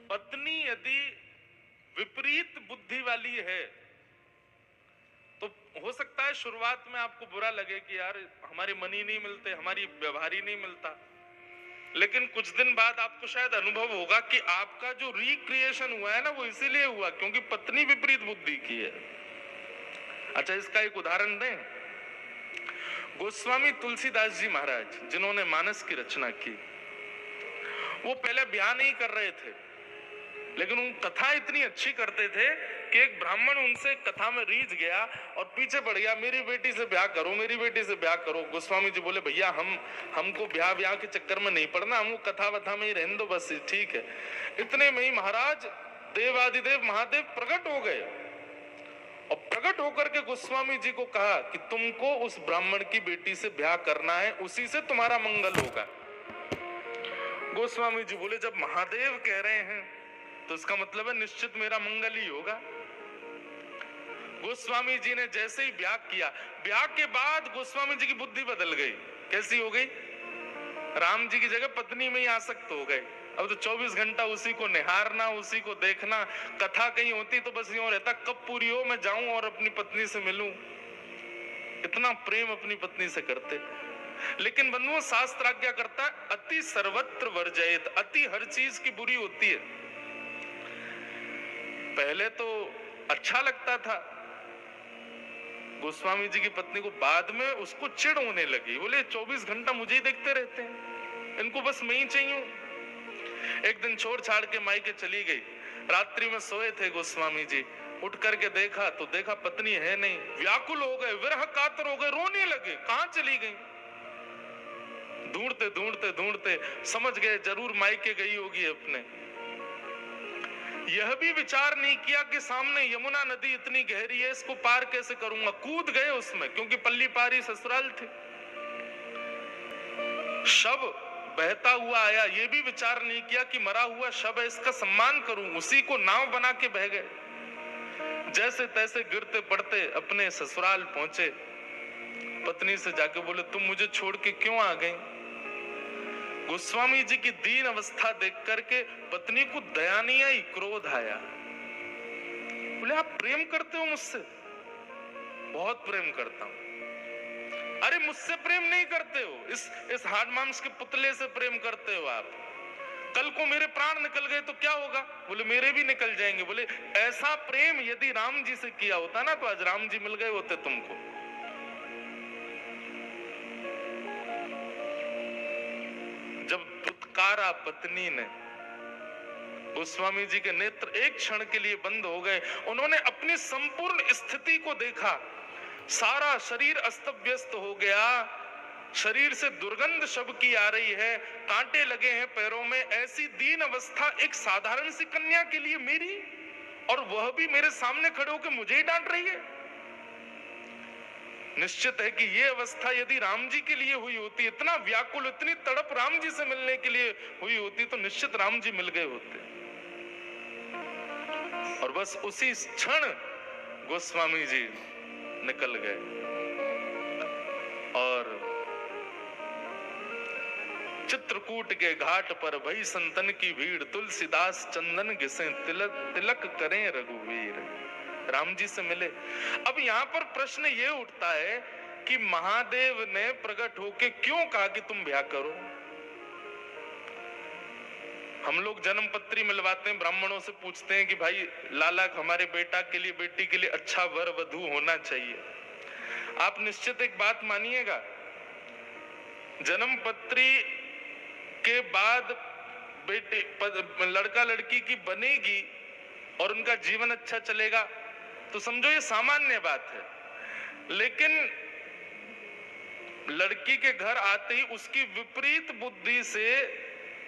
पत्नी यदि विपरीत बुद्धि वाली है तो हो सकता है शुरुआत में आपको बुरा लगे कि यार हमारे मन ही नहीं मिलते, हमारी व्यवहार ही नहीं मिलता, लेकिन कुछ दिन बाद आपको शायद अनुभव होगा कि आपका जो रिक्रिएशन हुआ है ना वो इसीलिए हुआ क्योंकि पत्नी विपरीत बुद्धि की है। अच्छा, इसका एक उदाहरण दें। गोस्वामी तुलसीदास जी महाराज जिन्होंने मानस की रचना की, वो पहले ब्याह नहीं कर रहे थे, लेकिन उन कथा इतनी अच्छी करते थे कि एक ब्राह्मण उनसे कथा में रीझ गया और पीछे पड़ गया, मेरी बेटी से ब्याह करो, मेरी बेटी से ब्याह करो। गोस्वामी जी बोले, भैया हमको ब्याह के चक्कर में नहीं पड़ना, हमको कथा वथा में ही रहने दो बस, ठीक है। इतने में ही महाराज देवादिदेव महादेव प्रकट हो गए और प्रकट होकर के गोस्वामी जी को कहा कि तुमको उस ब्राह्मण की बेटी से ब्याह करना है, उसी से तुम्हारा मंगल होगा। गोस्वामी जी बोले, जब महादेव कह रहे हैं तो इसका मतलब है निश्चित मेरा मंगल ही होगा। गोस्वामी जी ने जैसे ही ब्याह किया, ब्याह के बाद गोस्वामी जी की बुद्धि बदल गई। कैसी हो गई? राम जी की जगह पत्नी में ही आसक्त हो गए। अब तो 24 घंटा उसी को निहारना, उसी को देखना। कथा कहीं होती तो बस यूं रहता, कब पूरी हो मैं जाऊं और अपनी पत्नी से मिलूं। इतना प्रेम अपनी पत्नी से करते। लेकिन बंधुओं, शास्त्र आज्ञा करता है अति सर्वत्र वर्जयेत, अति हर चीज की बुरी होती है। पहले तो अच्छा लगता था गोस्वामी जी की पत्नी को, बाद में उसको चिढ़ होने लगी। बोले 24 घंटा मुझे ही देखते रहते हैं, इनको बस मैं ही चाहिए। एक दिन छोड़ छाड़ के मायके चली गई। रात्रि में सोए थे गोस्वामी जी, उठ करके देखा तो देखा पत्नी है नहीं। व्याकुल हो गए, विरह कातर हो गए, रोने लगे, कहां चली गई। ढूंढते ढूंढते ढूंढते समझ गए जरूर मायके गई होगी अपने। यह भी विचार नहीं किया कि सामने यमुना नदी इतनी गहरी है, इसको पार कैसे करूंगा। कूद गए उसमें, क्योंकि पल्ली पारी ससुराल थे। शव बहता हुआ आया, यह भी विचार नहीं किया कि मरा हुआ शव है, इसका सम्मान करूं, उसी को नाव बना के बह गए। जैसे तैसे गिरते पड़ते अपने ससुराल पहुंचे। पत्नी से जाके बोले, तुम मुझे छोड़ के क्यों आ गई। गोस्वामी जी की दीन अवस्था देख करके पत्नी को दया नहीं आई, क्रोध आया। बोले, आप प्रेम करते हो मुझसे? बहुत प्रेम करता हूं। अरे मुझसे प्रेम नहीं करते हो, इस हाड मांस के पुतले से प्रेम करते हो आप। कल को मेरे प्राण निकल गए तो क्या होगा? बोले, मेरे भी निकल जाएंगे। बोले, ऐसा प्रेम यदि राम जी से किया होता ना तो आज राम जी मिल गए होते तुमको। जब दुत्कारा पत्नी ने, गोस्वामी जी के नेत्र एक क्षण के लिए बंद हो गए। उन्होंने अपनी संपूर्ण स्थिति को देखा। सारा शरीर अस्त व्यस्त हो गया, शरीर से दुर्गंध शव की आ रही है, कांटे लगे हैं पैरों में। ऐसी दीन अवस्था एक साधारण सी कन्या के लिए मेरी, और वह भी मेरे सामने खड़े होकर मुझे ही डांट रही है। निश्चित है कि यह अवस्था यदि राम जी के लिए हुई होती, इतना व्याकुल, इतनी तड़प राम जी से मिलने के लिए हुई होती, तो निश्चित राम जी मिल गए होते। और बस उसी क्षण गोस्वामी जी निकल गए और चित्रकूट के घाट पर भई संतन की भीड़, तुलसीदास चंदन घिसे, तिलक तिलक करें रघुवीर। राम जी से मिले। अब यहाँ पर प्रश्न ये उठता है कि महादेव ने प्रकट होके क्यों कहा कि तुम ब्याह करो। हम लोग जन्म पत्री मिलवाते हैं, ब्राह्मणों से पूछते हैं कि भाई लाला हमारे बेटा के लिए, बेटी के लिए अच्छा वर वधू होना चाहिए। आप निश्चित एक बात मानिएगा, जन्म पत्री के बाद बेटे लड़का लड़की की बनेगी और उनका जीवन अच्छा चलेगा तो समझो ये सामान्य बात है। लेकिन लड़की के घर आते ही उसकी विपरीत बुद्धि से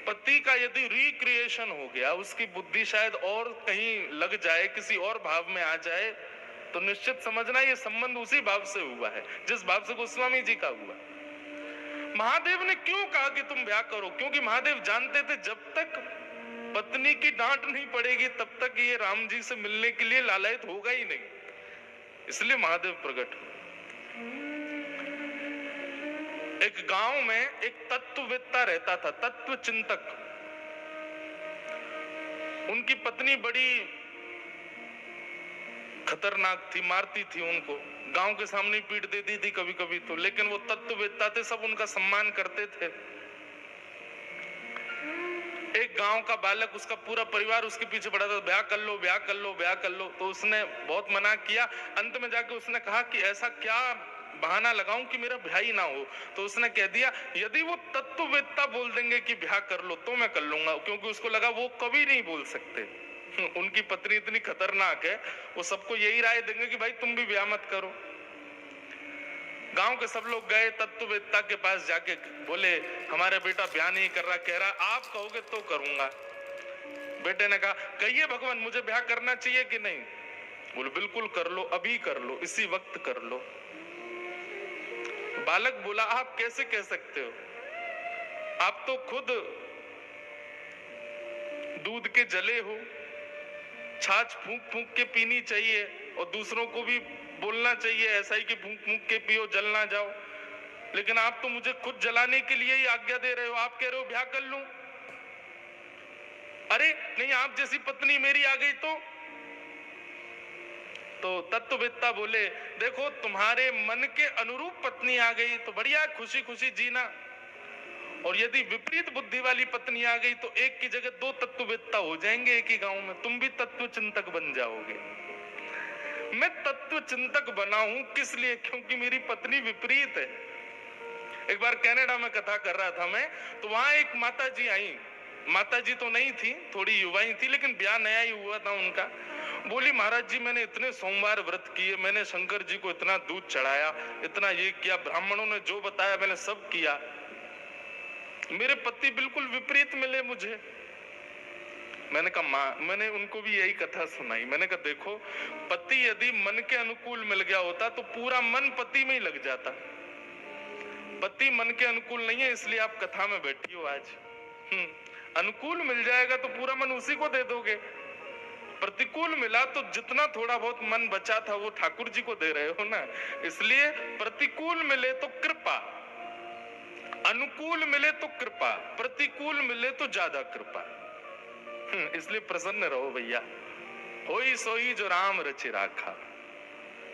पति का यदि रिक्रिएशन हो गया, उसकी बुद्धि शायद और कहीं लग जाए, किसी और भाव में आ जाए, तो निश्चित समझना ये संबंध उसी भाव से हुआ है जिस भाव से गोस्वामी जी का हुआ। महादेव ने क्यों कहा कि तुम ब्याह करो? क्योंकि महादेव जानते थे जब तक पत्नी की डांट नहीं पड़ेगी तब तक ये राम जी से मिलने के लिए लालायित होगा ही नहीं। इसलिए महादेव प्रकट हुए। एक गांव में एक तत्ववेत्ता रहता था, तत्व चिंतक। उनकी पत्नी बड़ी खतरनाक थी, मारती थी उनको, गांव के सामने पीट देती थी कभी कभी तो, लेकिन वो तत्ववेत्ता थे, सब उनका सम्मान करते थे। एक गांव का बालक, उसका पूरा परिवार उसके पीछे पड़ा था, ब्याह कर लो, ब्याह कर लो, ब्याह कर लो। तो उसने बहुत मना किया। अंत में जाके उसने कहा कि ऐसा क्या बहाना लगाऊं कि मेरा ब्याह ही ना हो। तो उसने कह दिया, यदि वो तत्ववेत्ता बोल देंगे कि ब्याह कर लो तो मैं कर लूंगा, क्योंकि उसको लगा वो कभी नहीं बोल सकते। उनकी पत्नी इतनी खतरनाक है, वो सबको यही राय देंगे कि भाई तुम भी ब्याह मत करो। गांव के सब लोग गए तत्ववेत्ता के पास, जाके बोले हमारा बेटा ब्याह नहीं कर रहा, कह रहा आप कहोगे तो करूंगा। बेटे ने कहा, कहिए भगवान मुझे ब्याह करना चाहिए कि नहीं? बोले बिल्कुल कर लो, अभी कर लो, इसी वक्त कर लो। बालक बोला, आप कैसे कह सकते हो? आप तो खुद दूध के जले हो, छाछ फूंक फूंक के पीनी चाहिए और दूसरों को भी बोलना चाहिए ऐसा ही कि फूंक फूंक के पियो, जल ना जाओ, लेकिन आप तो मुझे खुद जलाने के लिए ही आज्ञा दे रहे हो। आप कह रहे हो ब्याह कर लूं। अरे नहीं, आप जैसी पत्नी मेरी आ गई तो तत्ववेत्ता बोले, देखो तुम्हारे मन के अनुरूप पत्नी आ गई तो बढ़िया, खुशी खुशी जीना, और यदि विपरीत बुद्धि वाली पत्नी आ गई तो एक की जगह दो तत्ववेत्ता हो जाएंगे एक ही गांव में, तुम भी तत्व चिंतक बन जाओगे। मैं तत्व चिंतक बना हूं किस लिए? क्योंकि मेरी पत्नी विपरीत है। एक बार कनाडा में कथा कर रहा था मैं, तो वहां एक माता जी आई। माता जी तो नहीं थी, थोड़ी युवाई थी, लेकिन ब्याह नया ही हुआ था उनका। बोली, महाराज जी मैंने इतने सोमवार व्रत किए, मैंने शंकर जी को इतना दूध चढ़ाया, इतना ये किया, ब्राह्मणों ने जो बताया मैंने सब किया, मेरे पति बिल्कुल विपरीत मिले मुझे। मैंने कहा माँ, मैंने उनको भी यही कथा सुनाई। मैंने कहा देखो, पति यदि मन के अनुकूल मिल गया होता तो पूरा मन पति में ही लग जाता। पति मन के अनुकूल नहीं है, इसलिए आप कथा में बैठी हो आज। अनुकूल मिल जाएगा तो पूरा मन उसी को दे दोगे। प्रतिकूल मिला तो जितना थोड़ा बहुत मन बचा था वो ठाकुर जी को दे रहे हो ना। इसलिए प्रतिकूल मिले तो कृपा, अनुकूल मिले तो कृपा, प्रतिकूल मिले तो ज्यादा कृपा। इसलिए प्रसन्न रहो भैया। होई सोई जो राम रचे राखा।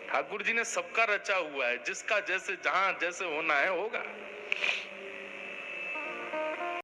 ठाकुर जी ने सबका रचा हुआ है, जिसका जैसे जहां जैसे होना है होगा।